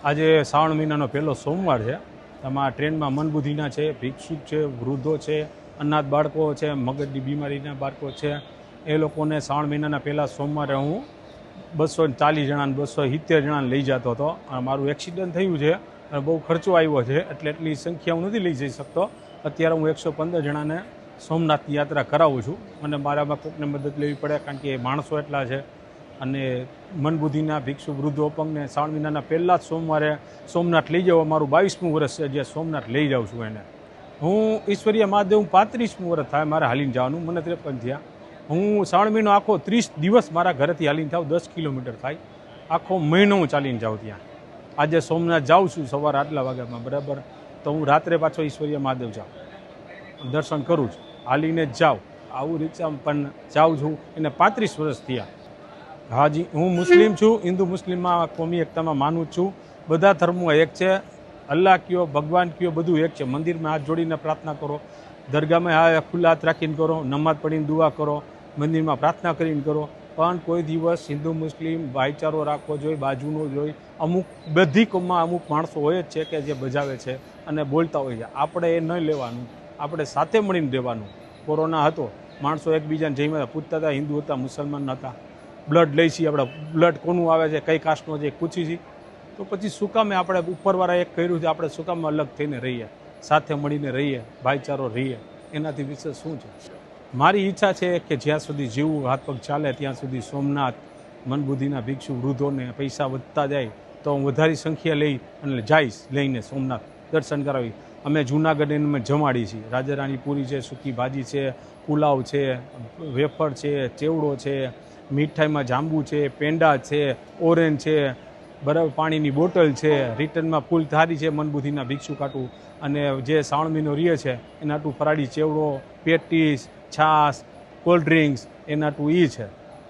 આજે શ્રાવણ મહિનાનો પહેલો સોમવાર છે. એમાં ટ્રેનમાં મનબુદ્ધિના છે, ભિક્ષુક છે, વૃદ્ધો છે, અનાથ બાળકો છે, મગજની બીમારીના બાળકો છે. એ લોકોને શ્રાવણ મહિનાના પહેલા સોમવારે હું 240 જણાને 270 જણાને લઈ જતો હતો. મારું એક્સિડન્ટ થયું છે અને બહુ ખર્ચો આવ્યો છે, એટલે એટલી સંખ્યા હું નથી લઈ જઈ શકતો. અત્યારે હું 115 જણાને સોમનાથની યાત્રા કરાવું છું. અને મારામાં કોઈકને મદદ લેવી પડે, કારણ કે માણસો એટલા છે. અને મનબુદ્ધિના ભિક્ષુ વૃદ્ધો અપંગને શ્રાવણ મહિનાના પહેલા જ સોમવારે સોમનાથ લઈ જવા મારું 22મું વર્ષ છે જે સોમનાથ લઈ જાઉં છું. એને હું ઈશ્વરીય મહાદેવ 35મું વર્ષ થાય મારે હાલીને જવાનું, મને 53 થયા. હું શ્રાવણ મહિનો આખો 30 દિવસ મારા ઘરેથી હાલીને થાવ, 10 કિલોમીટર થાય, આખો મહિનો હું ચાલીને જાઉં ત્યાં. આજે સોમનાથ જાઉં છું સવારે આટલા વાગ્યામાં, બરાબર. તો હું રાત્રે પાછો ઈશ્વરીય મહાદેવ જાઉં, દર્શન કરું છું, હાલીને જ જાઉં. આવું રિક્ષામાં પણ જાઉં છું. એને 35 વર્ષ થયા. હાજી, હું મુસ્લિમ છું. હિન્દુ મુસ્લિમમાં કોમી એકતામાં માનું છું. બધા ધર્મો એક છે. અલ્લાહ કયો, ભગવાન કયો, બધું એક છે. મંદિરમાં હાથ જોડીને પ્રાર્થના કરો, દરગાહમાં ખુલ્લા હાથ રાખીને કરો, નમાઝ પઢીને દુઆ કરો, મંદિરમાં પ્રાર્થના કરીને કરો. પણ કોઈ દિવસ હિન્દુ મુસ્લિમ ભાઈચારો રાખવો જોઈએ, બાજુનો જોઈએ. અમુક બધી કોમમાં અમુક માણસો હોય જ છે કે જે બજાવે છે અને બોલતા હોય છે. આપણે એ નહીં લેવાનું, આપણે સાથે મળીને રહેવાનું. કોરોના હતો, માણસો એકબીજાને જઈને પૂછતા હતા, હિન્દુ હતા, મુસલમાન હતા, બ્લડ લઈ છીએ આપણે, બ્લડ કોનું આવે છે, કઈ કાસ્ટનો છે, પૂછી છીએ. તો પછી શું કામે આપણે ઉપરવાળા એક કર્યું છે, આપણે શું કામ અલગ થઈને રહીએ, સાથે મળીને રહીએ, ભાઈચારો રહીએ. એનાથી વિશેષ શું છે? મારી ઈચ્છા છે કે જ્યાં સુધી જીવવું, હાથ પગ ચાલે ત્યાં સુધી સોમનાથ મનબુદ્ધિના ભિક્ષુ વૃદ્ધોને પૈસા વધતા જાય તો હું વધારે સંખ્યા લઈ અને જઈશ, લઈને સોમનાથ દર્શન કરાવી. અમે જૂનાગઢ અમે જમાડી છીએ. રાજારાણી પૂરી છે, સૂકી ભાજી છે, પુલાવ છે, વેફર છે, ચેવડો છે, મીઠાઈમાં જાંબુ છે, પેંડા છે, ઓરેન્જ છે, બરાબર, પાણીની બોટલ છે, રિટર્નમાં ફૂલ થારી છે મનબુદ્ધિના ભિક્ષુ કાટું. અને જે શ્રાવણ મહિનો રહે છે એના હાટું ફરાળી ચેવડો, પેટીસ, છાશ, કોલ્ડ ડ્રિંક્સ એના હાટું એ છે.